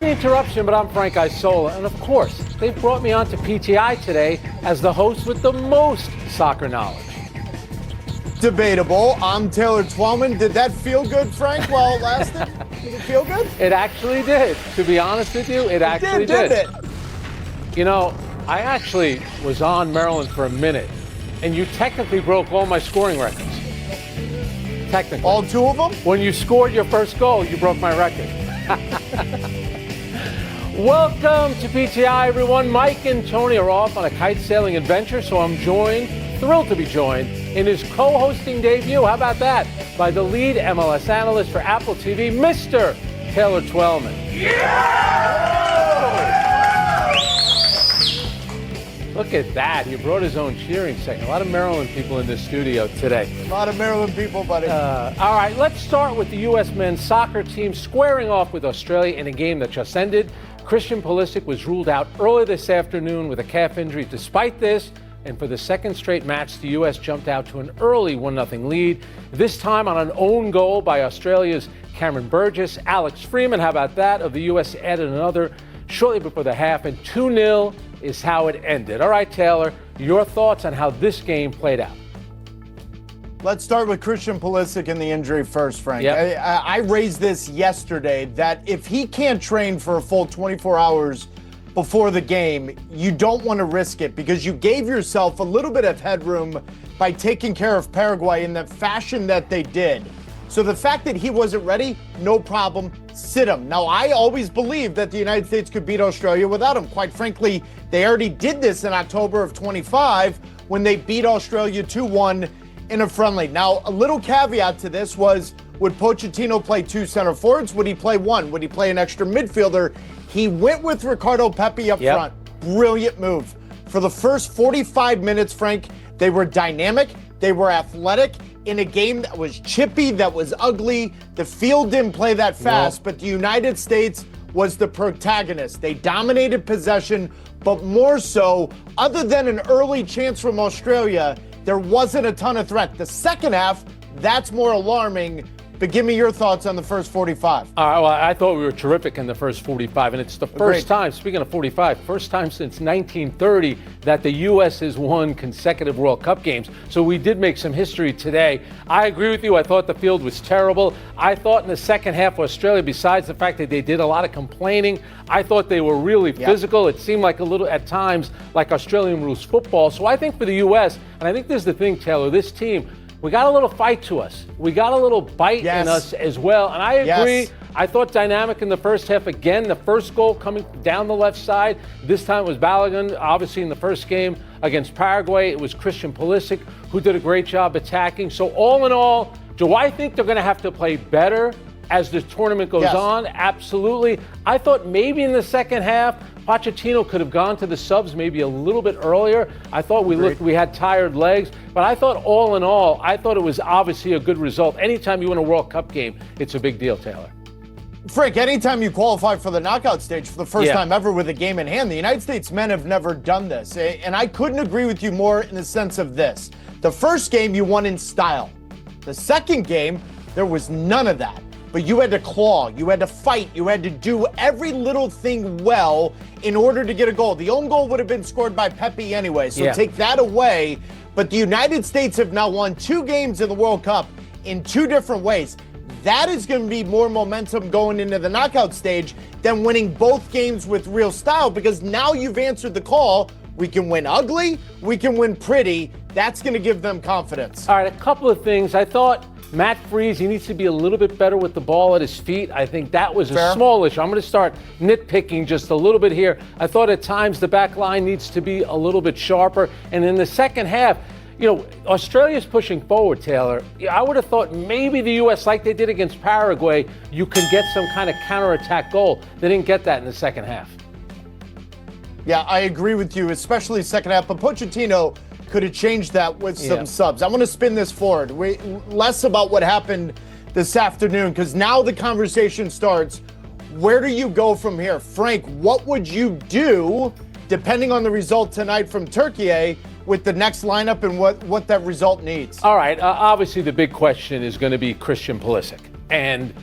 the Interruption, but I'm Frank Isola. And of course, they brought me on to PTI today as the host with the most soccer knowledge. Debatable. I'm Taylor Twellman. Did that feel good, Frank, while it lasted? Did it feel good? It actually did. To be honest with you, it actually did. Did it? You know, I actually was on Maryland for a minute, and you technically broke all my scoring records. Technically. All two of them? When you scored your first goal, you broke my record. Welcome to PTI, everyone. Mike and Tony are off on a kite sailing adventure, so I'm thrilled to be joined in his co-hosting debut. How about that? By the lead MLS analyst for Apple TV, Mr. Taylor Twellman. Yeah! Look at that. He brought his own cheering section. A lot of Maryland people in this studio today. A lot of Maryland people, buddy. All right, let's start with the U.S. men's soccer team squaring off with Australia in a game that just ended. Christian Pulisic was ruled out early this afternoon with a calf injury. Despite this, and for the second straight match, the U.S. jumped out to an early 1-0 lead, this time on an own goal by Australia's Cameron Burgess. Alex Freeman, how about that, of the U.S. added another shortly before the half, and 2-0 is how it ended. All right, Taylor, your thoughts on how this game played out? Let's start with Christian Pulisic and the injury first, Frank. Yep. I raised this yesterday that if he can't train for a full 24 hours before the game, you don't want to risk it because you gave yourself a little bit of headroom by taking care of Paraguay in the fashion that they did. So the fact that he wasn't ready, no problem, sit him. Now, I always believed that the United States could beat Australia without him. Quite frankly, they already did this in October of 25 when they beat Australia 2-1 in a friendly. Now, a little caveat to this was, would Pochettino play two center forwards? Would he play one? Would he play an extra midfielder? He went with Ricardo Pepi up front. Brilliant move. For the first 45 minutes, Frank, they were dynamic, they were athletic, in a game that was chippy, that was ugly. The field didn't play that fast, but the United States was the protagonist. They dominated possession, but more so, other than an early chance from Australia, there wasn't a ton of threat. The second half, that's more alarming. But give me your thoughts on the first 45. Well, I thought we were terrific in the first 45, and it's the first time, speaking of 45, first time since 1930 that the U.S. has won consecutive World Cup games. So we did make some history today. I agree with you. I thought the field was terrible. I thought in the second half, Australia, besides the fact that they did a lot of complaining, I thought they were really physical. It seemed like a little, at times, like Australian rules football. So I think for the U.S., and I think this is the thing, Taylor, this team, we got a little fight to us. We got a little bite in us as well. And I agree. I thought dynamic in the first half. Again, the first goal coming down the left side. This time it was Balogun. Obviously, in the first game against Paraguay, it was Christian Pulisic who did a great job attacking. So all in all, do I think they're going to have to play better as the tournament goes on? Absolutely. I thought maybe in the second half, Pochettino could have gone to the subs maybe a little bit earlier. I thought we had tired legs, but I thought all in all, I thought it was obviously a good result. Anytime you win a World Cup game, it's a big deal, Taylor. Frank, anytime you qualify for the knockout stage for the first time ever with a game in hand, the United States men have never done this. And I couldn't agree with you more in the sense of this. The first game you won in style. The second game, there was none of that. But you had to claw, you had to fight, you had to do every little thing well in order to get a goal. The own goal would have been scored by Pepi anyway, so take that away. But the United States have now won 2 games in the World Cup in 2 different ways. That is going to be more momentum going into the knockout stage than winning both games with real style, because now you've answered the call. We can win ugly, we can win pretty. That's going to give them confidence. All right, a couple of things. I thought Matt Freese, he needs to be a little bit better with the ball at his feet. I think that was a small issue. I'm going to start nitpicking just a little bit here. I thought at times the back line needs to be a little bit sharper. And in the second half, you know, Australia's pushing forward, Taylor. I would have thought maybe the U.S., like they did against Paraguay, you can get some kind of counterattack goal. They didn't get that in the second half. Yeah, I agree with you, especially second half. But Pochettino could have changed that with some subs. I want to spin this forward. Less about what happened this afternoon, because now the conversation starts. Where do you go from here? Frank, what would you do, depending on the result tonight from Turkey, with the next lineup and what that result needs? All right. Obviously, the big question is going to be Christian Pulisic. And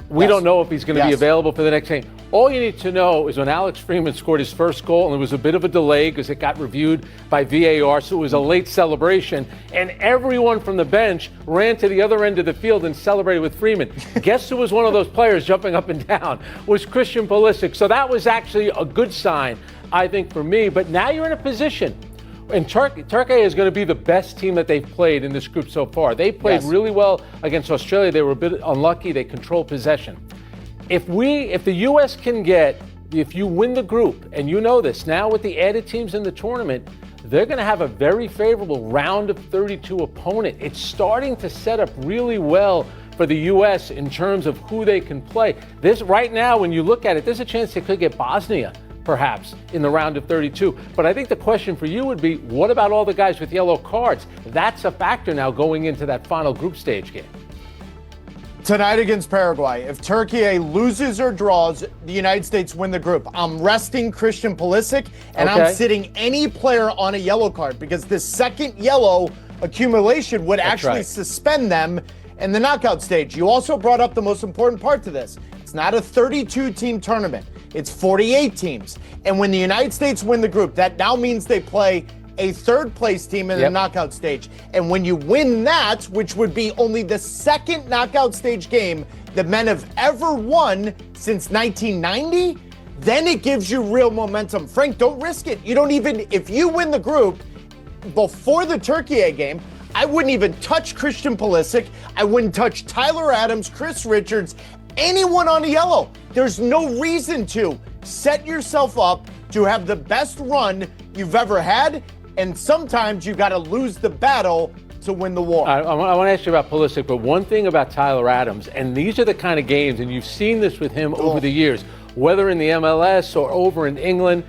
we don't know if he's going to be available for the next game. All you need to know is when Alex Freeman scored his first goal, and there was a bit of a delay because it got reviewed by VAR, so it was a late celebration, and everyone from the bench ran to the other end of the field and celebrated with Freeman. Guess who was one of those players jumping up and down? Was Christian Pulisic. So that was actually a good sign, I think, for me. But now you're in a position. And Turkey is going to be the best team that they've played in this group so far. They played really well against Australia. They were a bit unlucky. They controlled possession. If the U.S. can if you win the group, and you know this, now with the added teams in the tournament, they're going to have a very favorable round of 32 opponent. It's starting to set up really well for the U.S. in terms of who they can play. This right now, when you look at it, there's a chance they could get Bosnia, perhaps, in the round of 32. But I think the question for you would be, what about all the guys with yellow cards? That's a factor now going into that final group stage game. Tonight against Paraguay, if Turkey loses or draws, the United States win the group. I'm resting Christian Pulisic, and I'm sitting any player on a yellow card because the second yellow accumulation would actually suspend them in the knockout stage. You also brought up the most important part to this. It's not a 32-team tournament. It's 48 teams. And when the United States win the group, that now means they play a third-place team in the knockout stage. And when you win that, which would be only the second knockout stage game that men have ever won since 1990, then it gives you real momentum. Frank, don't risk it. You don't even, if you win the group before the Turkey game, I wouldn't even touch Christian Pulisic. I wouldn't touch Tyler Adams, Chris Richards, anyone on the yellow. There's no reason to. Set yourself up to have the best run you've ever had, and sometimes you got to lose the battle to win the war. I want to ask you about Pulisic, but one thing about Tyler Adams, and these are the kind of games, and you've seen this with him over the years, whether in the MLS or over in England,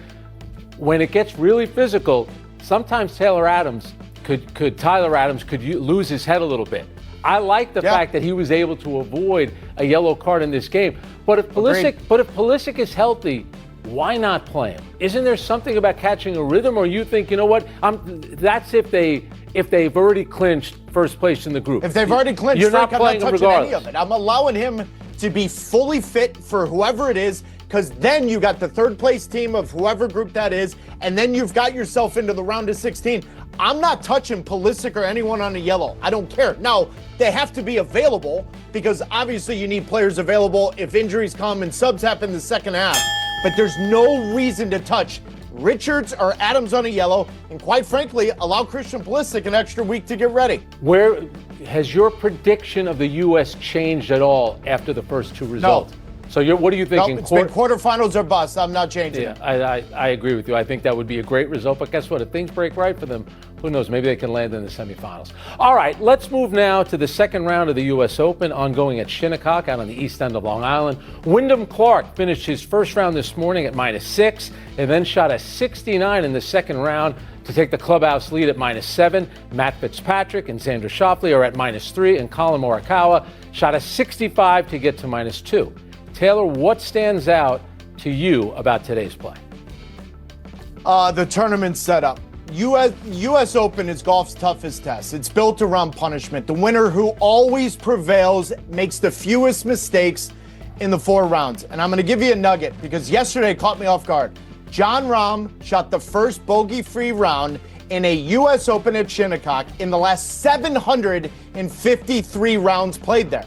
when it gets really physical, sometimes Tyler Adams could lose his head a little bit. I like the fact that he was able to avoid a yellow card in this game. But if Pulisic is healthy, why not play him? Isn't there something about catching a rhythm, or you think, you know what? That's if they've already clinched first place in the group. If they've already clinched, you're Frank, not playing I'm not him touching regardless. any of it. I'm allowing him to be fully fit for whoever it is, because then you got the third place team of whoever group that is, and then you've got yourself into the round of 16. I'm not touching Pulisic or anyone on a yellow. I don't care. Now, they have to be available, because obviously you need players available if injuries come and subs happen in the second half. But there's no reason to touch Richards or Adams on a yellow, and quite frankly, allow Christian Pulisic an extra week to get ready. Where has your prediction of the U.S. changed at all after the first two results? No. So what are you thinking? No, it's been quarterfinals or bust. I'm not changing it. I agree with you. I think that would be a great result. But guess what? If things break right for them, who knows? Maybe they can land in the semifinals. All right, let's move now to the second round of the U.S. Open, ongoing at Shinnecock out on the east end of Long Island. Wyndham Clark finished his first round this morning at -6 and then shot a 69 in the second round to take the clubhouse lead at -7. Matt Fitzpatrick and Xander Schauffele are at -3, and Colin Morikawa shot a 65 to get to -2. Taylor, what stands out to you about today's play? The tournament setup. U.S. Open is golf's toughest test. It's built around punishment. The winner who always prevails makes the fewest mistakes in the 4 rounds. And I'm going to give you a nugget, because yesterday it caught me off guard. Jon Rahm shot the first bogey-free round in a U.S. Open at Shinnecock in the last 753 rounds played there.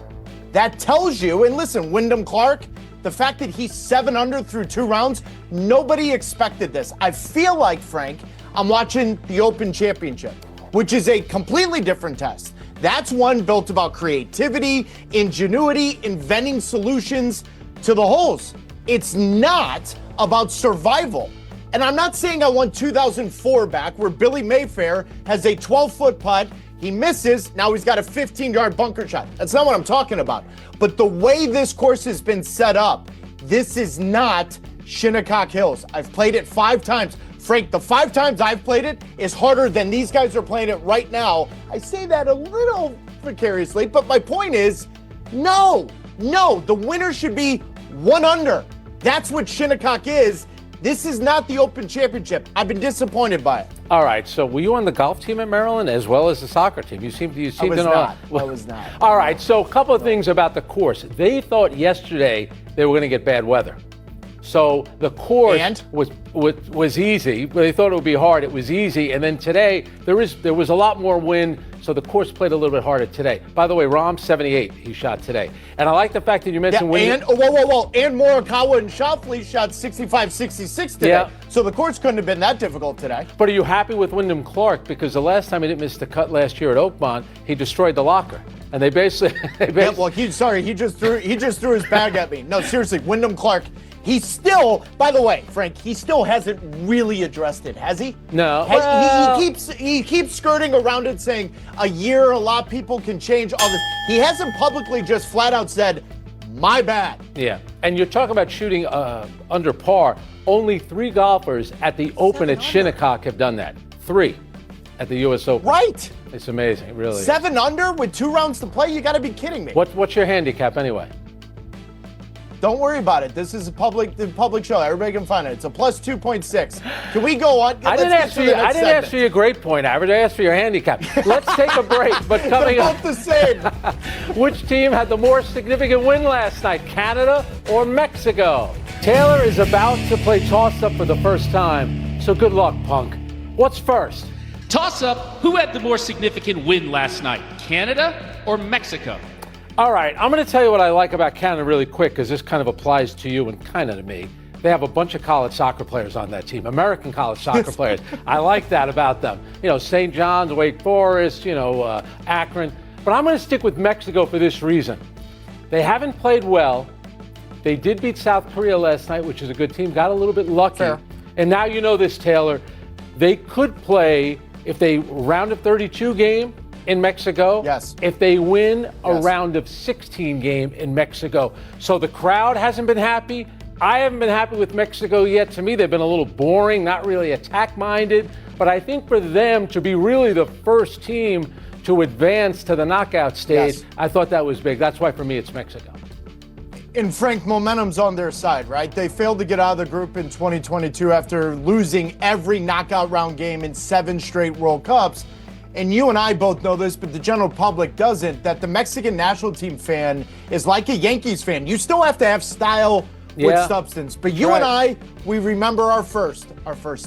That tells you, and listen, Wyndham Clark, the fact that he's 7 under through 2 rounds, nobody expected this. I feel like, Frank, I'm watching the Open Championship, which is a completely different test. That's one built about creativity, ingenuity, inventing solutions to the holes. It's not about survival. And I'm not saying I want 2004 back, where Billy Mayfair has a 12-foot putt, he misses, now he's got a 15-yard bunker shot. That's not what I'm talking about. But the way this course has been set up, this is not Shinnecock Hills. I've played it 5 times. Frank, the 5 times I've played it is harder than these guys are playing it right now. I say that a little precariously, but my point is, no, the winner should be 1 under. That's what Shinnecock is. This is not the Open Championship. I've been disappointed by it. All right, so were you on the golf team at Maryland as well as the soccer team? You seem to know. I was not. All right, so a couple of things about the course. They thought yesterday they were going to get bad weather. So the course was easy. They thought it would be hard. It was easy. And then today, there was a lot more wind, so the course played a little bit harder today. By the way, Rahm, 78, he shot today. And I like the fact that you mentioned wind. And Morikawa and Schauffele shot 65, 66 today. Yeah. So the course couldn't have been that difficult today. But are you happy with Wyndham Clark? Because the last time he didn't miss the cut last year at Oakmont, he destroyed the locker. And they basically, Yeah, well, he just threw his bag at me. No, seriously, Wyndham Clark. He still, by the way, Frank, he still hasn't really addressed it, has he? No. He keeps skirting around it, saying a year, a lot of people can change all this. He hasn't publicly just flat out said, my bad. Yeah, and you're talking about shooting under par. Only 3 golfers at the Open at Shinnecock have done that. 3 at the U.S. Open. Right. It's amazing, really. 7 under with 2 rounds to play? You got to be kidding me. What's your handicap anyway? Don't worry about it. This is the public show. Everybody can find it. It's a plus 2.6. Can we go on? I didn't ask for your grade point average. I asked for your handicap. Let's take a break. But coming up, the same. Which team had the more significant win last night, Canada or Mexico? Taylor is about to play toss-up for the first time. So good luck, punk. What's first? Toss-up. Who had the more significant win last night, Canada or Mexico? All right, I'm going to tell you what I like about Canada really quick, because this kind of applies to you and kind of to me. They have a bunch of college soccer players on that team, American college soccer players. I like that about them. You know, St. John's, Wake Forest, Akron. But I'm going to stick with Mexico for this reason. They haven't played well. They did beat South Korea last night, which is a good team. Got a little bit lucky. Fair. And now you know this, Taylor. They could play, if they round of 32 game, in Mexico, yes. If they win a round of 16 game in Mexico. So the crowd hasn't been happy. I haven't been happy with Mexico yet. To me, they've been a little boring, not really attack-minded. But I think for them to be really the first team to advance to the knockout stage, I thought that was big. That's why for me it's Mexico. And Frank, momentum's on their side, right? They failed to get out of the group in 2022 after losing every knockout round game in 7 straight World Cups. And you and I both know this, but the general public doesn't, that the Mexican national team fan is like a Yankees fan. You still have to have style with substance. But you and I, we remember our first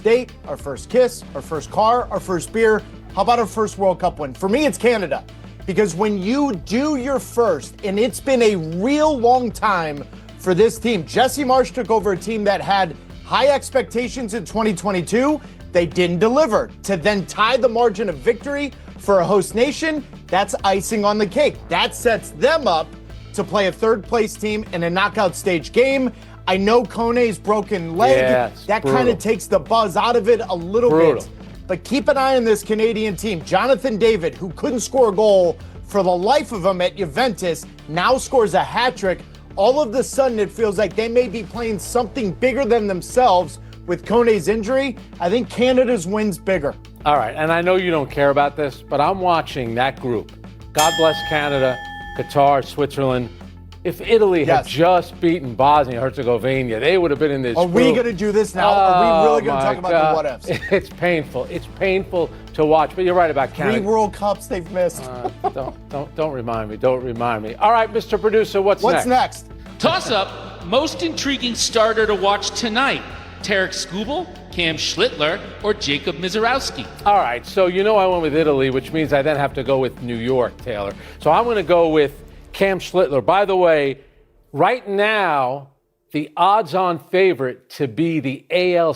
date, our first kiss, our first car, our first beer. How about our first World Cup win? For me, it's Canada. Because when you do your first, and it's been a real long time for this team. Jesse Marsch took over a team that had high expectations in 2022. They didn't deliver. To then tie the margin of victory for a host nation, that's icing on the cake. That sets them up to play a third-place team in a knockout stage game. I know Kone's broken leg. That kind of takes the buzz out of it a little bit. But keep an eye on this Canadian team. Jonathan David, who couldn't score a goal for the life of him at Juventus, now scores a hat trick. All of a sudden, it feels like they may be playing something bigger than themselves. With Kone's injury, I think Canada's win's bigger. All right, and I know you don't care about this, but I'm watching that group. God bless Canada, Qatar, Switzerland. If Italy had just beaten Bosnia-Herzegovina, they would have been in this group. Are we going to do this now? Are we really going to talk about the what-ifs? It's painful. It's painful to watch, but you're right about Canada. 3 World Cups they've missed. Don't remind me. Don't remind me. All right, Mr. Producer, what's next? Toss-up, most intriguing starter to watch tonight. Tarek Skubal, Cam Schlittler, or Jacob Mizorowski? All right, so I went with Italy, which means I then have to go with New York, Taylor. So I'm going to go with Cam Schlittler. By the way, right now, the odds-on favorite to be the AL